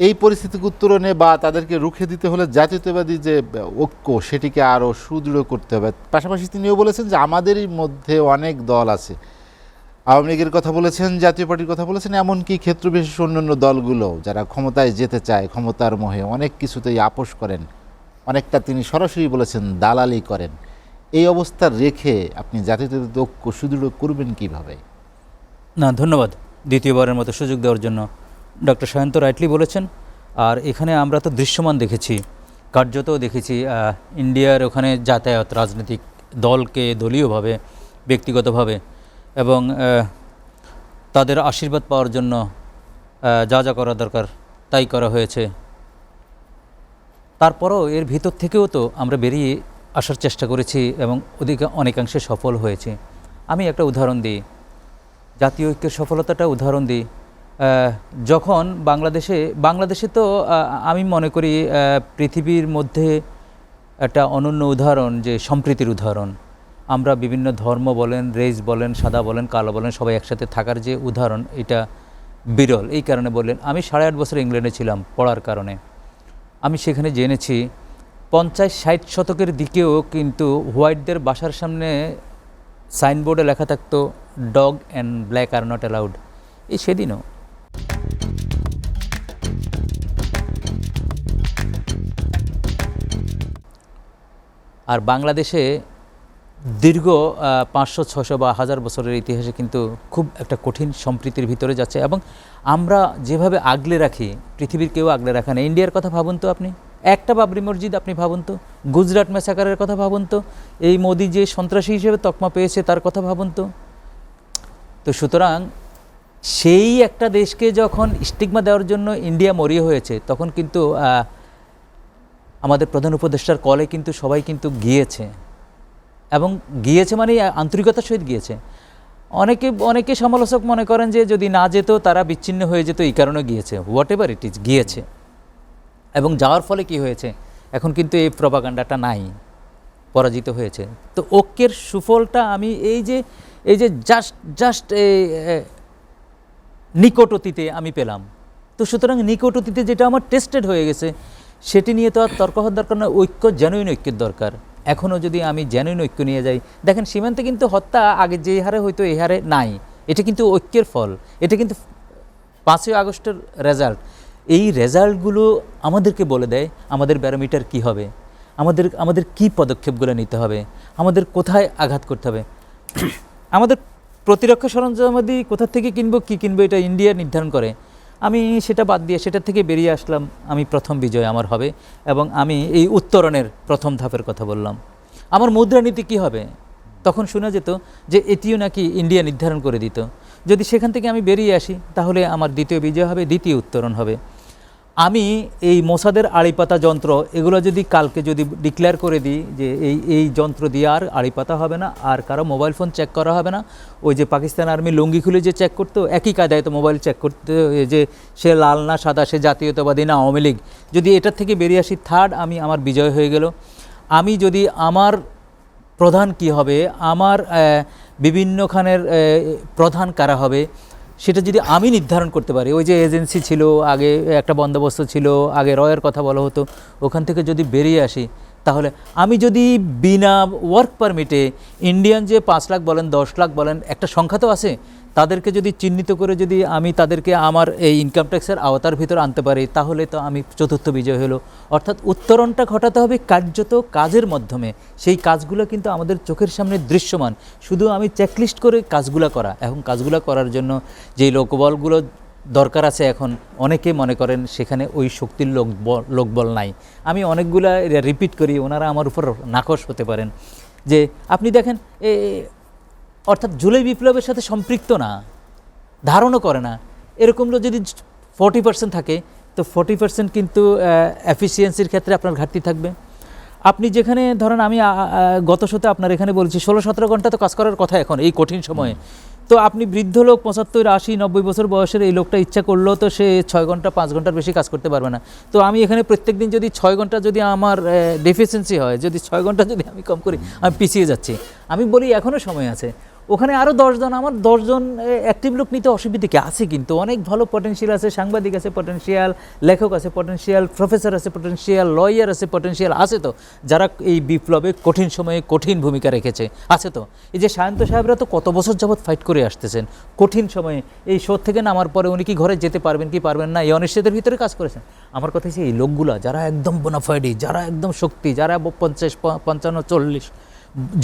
এই পরিস্থিতিকে উত্তরণে বা তাদেরকে রুখে দিতে হলে জাতীয়তাবাদী যে ঐক্য সেটিকে আরও সুদৃঢ় করতে হবে। পাশাপাশি তিনিও বলেছেন যে আমাদেরই মধ্যে অনেক দল আছে, আওয়ামী লীগের কথা বলেছেন, জাতীয় পার্টির কথা বলেছেন, এমনকি ক্ষেত্রবিশেষ অন্যান্য দলগুলো যারা ক্ষমতায় যেতে চায়, ক্ষমতার মোহে অনেক কিছুতেই আপোষ করেন, অনেকটা তিনি সরাসরি বলেছেন দালালি করেন। এই অবস্থা রেখে আপনি জাতীয়তাবাদী ঐক্য সুদৃঢ় করবেন কিভাবে? না, ধন্যবাদ দ্বিতীয়বারের মতো সুযোগ দেওয়ার জন্য। ডক্টর সায়ন্ত রাইটলি বলেছেন। আর এখানে আমরা তো দৃশ্যমান দেখেছি, কার্যতও দেখেছি ইন্ডিয়ার ওখানে যাতায়াত রাজনৈতিক দলকে দলীয়ভাবে, ব্যক্তিগতভাবে এবং তাদের আশীর্বাদ পাওয়ার জন্য যা যা করা দরকার তাই করা হয়েছে। তারপরও এর ভিতর থেকেও তো আমরা বেরিয়ে আসার চেষ্টা করেছি এবং অনেকাংশে সফল হয়েছে। আমি একটা উদাহরণ দিই, জাতীয় ঐক্যের সফলতাটা উদাহরণ দিই। যখন বাংলাদেশে তো আমি মনে করি পৃথিবীর মধ্যে একটা অনন্য উদাহরণ, যে সম্প্রীতির উদাহরণ। আমরা বিভিন্ন ধর্ম বলেন, রেস বলেন, সাদা বলেন, কালো বলেন, সবাই একসাথে থাকার যে উদাহরণ, এটা বিরল। এই কারণে বললেন, আমি 8.5 বছর ইংল্যান্ডে ছিলাম পড়ার কারণে। আমি সেখানে জেনেছি 50-60 শতকের দিকেও কিন্তু হোয়াইটদের বাসার সামনে সাইনবোর্ডে লেখা থাকতো dog and black are not allowed. এই সেদিনও আর বাংলাদেশে দীর্ঘ 500-600 বা 1000 বছরের ইতিহাসে কিন্তু খুব একটা কঠিন সম্প্রীতির ভিতরে যাচ্ছে এবং আমরা যেভাবে আগলে রাখি পৃথিবীর কেউ আগলে রাখে না। ইন্ডিয়ার কথা ভাবুন তো আপনি, একটা বাবরি মসজিদ আপনি ভাবুন তো, গুজরাট ম্যাসাকারের কথা ভাবুন তো, এই মোদি যে সন্ত্রাসী হিসেবে তকমা পেয়েছে তার কথা ভাবুন তো। তো সুতরাং সেই একটা দেশকে যখন স্টিগমা দেওয়ার জন্য ইন্ডিয়া মরিয়া হয়েছে, তখন কিন্তু আমাদের প্রধান উপদেষ্টার কলে কিন্তু সবাই কিন্তু গিয়েছে এবং গিয়েছে মানে আন্তরিকতার সহিত গিয়েছে। অনেকে সমালোচক মনে করেন যে যদি না যেত তারা বিচ্ছিন্ন হয়ে যেত, এই কারণে গিয়েছে। হোয়াট এভার ইট ইজ, গিয়েছে। এবং যাওয়ার ফলে কি হয়েছে, এখন কিন্তু এই প্রপাগান্ডাটা নাই, পরাজিত হয়েছে। তো ঐক্যের সুফলটা আমি এই যে জাস্ট নিকট অতীতে আমি পেলাম। তো সুতরাং নিকট অতীতে যেটা আমার টেস্টেড হয়ে গেছে, সেটি নিয়ে তো আর তর্ক হওয়ার দরকার না। ঐক্য, জেনুইন ঐক্যের দরকার। এখনও যদি আমি জেনুইন ঐক্য নিয়ে যাই, দেখেন সীমান্তে কিন্তু হত্যা আগে যে হারে হয়তো এই হারে নাই। এটা কিন্তু ঐক্যের ফল, এটা কিন্তু 5ই আগস্টের রেজাল্ট। এই রেজাল্টগুলো আমাদেরকে বলে দেয় আমাদের ব্যারোমিটার কী হবে, আমাদের কী পদক্ষেপগুলো নিতে হবে, আমাদের কোথায় আঘাত করতে হবে। আমাদের প্রতিরক্ষা সরঞ্জামাদি কোথা থেকে কিনবো, কী কিনবো, এটা ইন্ডিয়া নির্ধারণ করে। আমি সেটা বাদ দিয়ে সেটা থেকে বেরিয়ে আসলাম। আমি প্রথম বিজয় আমার হবে এবং আমি এই উত্তরণের প্রথম ধাপের কথা বললাম। আমার মুদ্রানীতি কী হবে, তখন শোনা যেত যে এটিও নাকি ইন্ডিয়া নির্ধারণ করে দিত। যদি সেখান থেকে আমি বেরিয়ে আসি, তাহলে আমার দ্বিতীয় বিজয় হবে, দ্বিতীয় উত্তরণ হবে। আমি এই মোসাদের আড়িপাতা যন্ত্র এগুলো যদি কালকে যদি ডিক্লেয়ার করে দিই যে এই যন্ত্র দিয়ে আর আড়িপাতা হবে না, আর কারো মোবাইল ফোন চেক করা হবে না। ওই যে পাকিস্তান আর্মি লুঙ্গি খুলে যে চেক করতো, একই কায়দায় তো মোবাইল চেক করতে, যে সে লাল না সাদা, সে জাতীয়তাবাদী না আওয়ামী লীগ, যদি এটার থেকে বেরিয়ে আসি, থার্ড আমার বিজয় হয়ে গেল। আমি যদি আমার প্রধান কি হবে, আমার বিভিন্নখানের প্রধান কারা হবে, সেটা যদি আমি নির্ধারণ করতে পারি। ওই যে এজেন্সি ছিল আগে, একটা বন্দোবস্ত ছিল আগে, রয়ের কথা বলা হতো, ওখান থেকে যদি বেরিয়ে আসি, তাহলে আমি যদি বিনা ওয়ার্ক পারমিটে ইন্ডিয়ান যে 5 লাখ বলেন 10 লাখ বলেন, একটা সংখ্যা তো আছে, তাদেরকে যদি চিহ্নিত করে যদি আমি তাদেরকে আমার এই ইনকাম ট্যাক্সের আওতার ভিতর আনতে পারি, তাহলে তো আমি চতুর্থ বিজয় হলো। অর্থাৎ উত্তরণটা ঘটাতে হবে কার্যত কাজের মাধ্যমে। সেই কাজগুলো কিন্তু আমাদের চোখের সামনে দৃশ্যমান, শুধু আমি চেকলিস্ট করে কাজগুলো করা। এখন কাজগুলো করার জন্য যেই লোকবলগুলো দরকার আছে, এখন অনেকে মনে করেন সেখানে ওই শক্তির লোকবল নাই। আমি অনেকগুলা রিপিট করি, ওনারা আমার উপর নাকশ হতে পারেন। যে আপনি দেখেন, অর্থাৎ জুলাই বিপ্লবের সাথে সম্পৃক্ত না, ধারণও করে না, এরকম যদি 40% থাকে, তো 40% কিন্তু এফিসিয়েন্সির ক্ষেত্রে আপনার ঘাটতি থাকবে। আপনি যেখানে ধরেন, আমি গত শোতে আপনার এখানে বলছি 16-17 ঘন্টা তো কাজ করার কথা এখন এই কঠিন সময়ে। তো আপনি বৃদ্ধ লোক 75, 80, 90 বছর বয়সের এই লোকটা ইচ্ছা করলেও তো সে 6 ঘন্টা 5 ঘন্টার বেশি কাজ করতে পারবে না। তো আমি এখানে প্রত্যেক দিন যদি 6 ঘন্টা যদি আমার ডেফিসিয়েন্সি হয়, যদি 6 ঘন্টা যদি আমি কম করি, আমি পিছিয়ে যাচ্ছি। আমি বলি এখনও সময় আছে। ওখানে আরও 10 জন, আমার 10 জন অ্যাক্টিভ লোক নিতে অসুবিধা কি আছে? কিন্তু অনেক ভালো পটেনশিয়াল আছে, সাংবাদিক আছে পটেনশিয়াল, লেখক আছে পটেনশিয়াল, প্রফেসর আছে পটেনশিয়াল, লয়ার আছে পটেনশিয়াল, আছে তো যারা এই বিপ্লবে কঠিন সময়ে কঠিন ভূমিকা রেখেছে, আছে তো। এই যে সায়ন্ত সাহেবরা তো কত বছর যাবৎ ফাইট করে আসতেছেন কঠিন সময়ে, এই শো থেকে নামার পরে উনি কি ঘরে যেতে পারবেন কি পারবেন না এই অনিশ্চয়তার ভিতরে কাজ করেছেন। আমার কথা হচ্ছে এই লোকগুলা যারা একদম বোনাফাইডি, যারা একদম শক্তি, যারা 50, 55, 40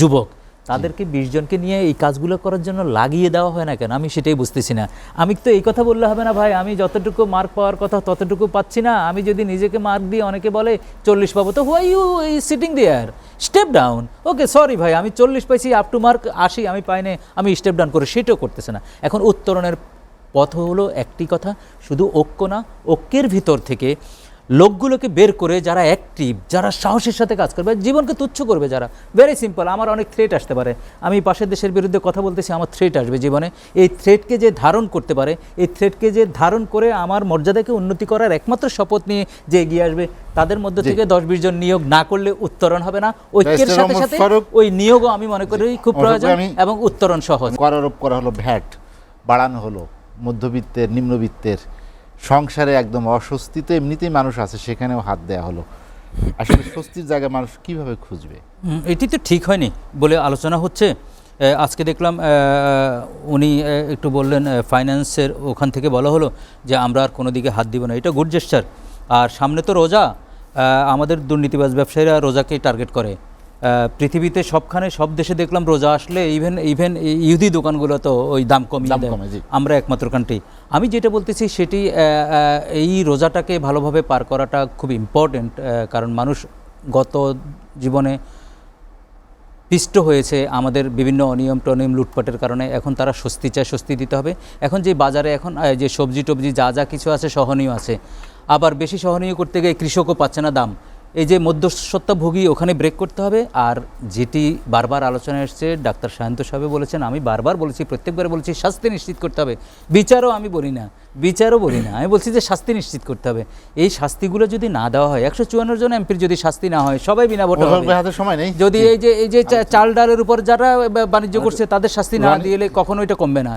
যুবক, তাদেরকে 20 জনকে নিয়ে এই কাজগুলো করার জন্য লাগিয়ে দেওয়া হয় না কেন? আমি সেটাই বুঝতেছি না। আমি তো এই কথা বললে হবে না ভাই, আমি যতটুকু মার্ক পাওয়ার কথা ততটুকু পাচ্ছি না। আমি যদি নিজেকে মার্ক দিই, অনেকে বলে 40 পাবো, তো why you sitting there, step down. Okay sorry ভাই, আমি 40 পাইছি, আপ টু মার্ক 80 আমি পাইনি, আমি স্টেপ ডাউন করে, সেটাও করতেছে না। এখন উত্তরণের পথ হলো একটি কথা, শুধু ঐক্য না, ঐক্যের ভিতর থেকে লোকগুলোকে বের করে যারা অ্যাক্টিভ, যারা সাহসের সাথে কাজ করবে, জীবনকে তুচ্ছ করবে যারা, ভেরি সিম্পল। আমার অনেক থ্রেট আসতে পারে, আমি পাশের দেশের বিরুদ্ধে কথা বলতেছি, আমার থ্রেট আসবে জীবনে। এই থ্রেটকে যে ধারণ করতে পারে, এই থ্রেটকে যে ধারণ করে আমার মর্যাদাকে উন্নতি করার একমাত্র শপথ নিয়ে যে এগিয়ে আসবে, তাদের মধ্যে থেকে 10-20 জন নিয়োগ না করলে উত্তরণ হবে না। ঐক্যের সাথে সাথে ওই নিয়োগও আমি মনে করি খুব প্রয়োজন এবং উত্তরণ সহজ। করারোপ করা হলো, ভ্যাট বাড়ানো হলো, মধ্যবিত্তের নিম্নবিত্তের সংসারে একদম অস্বস্তিতে এমনিতেই মানুষ আছে, সেখানেও হাত দেয়া হলো। আসলে স্বস্তির জায়গায় মানুষ কিভাবে খুঁজবে? এটি তো ঠিক হয়নি বলে আলোচনা হচ্ছে। আজকে দেখলাম উনি একটু বললেন ফাইন্যান্সের ওখান থেকে বলা হলো যে আমরা আর কোনো দিকে হাত দিব না, এটা গুড জেস্টার। আর সামনে তো রোজা, আমাদের দুর্নীতিবাজ ব্যবসায়ীরা রোজাকেই টার্গেট করে। পৃথিবীতে সবখানে সব দেশে দেখলাম রোজা আসলে ইভেন ইহুদি দোকানগুলো তো ওই দাম কমিয়ে দেয়, আমরা একমাত্র কান্ট্রি। আমি যেটা বলতেছি সেটি এই রোজাটাকে ভালোভাবে পার করাটা খুব ইম্পর্টেন্ট, কারণ মানুষ গত জীবনে পিষ্ট হয়েছে আমাদের বিভিন্ন অনিয়ম টনিয়ম লুটপাটের কারণে। এখন তারা স্বস্তি চায়, স্বস্তি দিতে হবে। এখন যে বাজারে এখন যে সবজি টবজি যা যা কিছু আছে সহনীয় আছে, আবার বেশি সহনীয় করতে গিয়ে কৃষকও পাচ্ছে না দাম। এই যে মধ্যস্বত্বভোগী, ওখানে ব্রেক করতে হবে। আর যেটি বারবার আলোচনায় এসছে, ডাক্তার সায়ন্ত সাহেব বলেছেন, আমি বারবার বলেছি, প্রত্যেকবার বলেছি, শাস্তি নিশ্চিত করতে হবে। বিচারও আমি বলি না, আমি বলছি যে শাস্তি নিশ্চিত করতে হবে। এই শাস্তিগুলো যদি না দেওয়া হয়, 154 জন এমপির যদি শাস্তি না হয়, সবাই বিনা ভোটে হবে। সময় নেই। যদি এই যে চাল ডালের উপর যারা বাণিজ্য করছে তাদের শাস্তি না দিলে কখনো এটা কমবে না।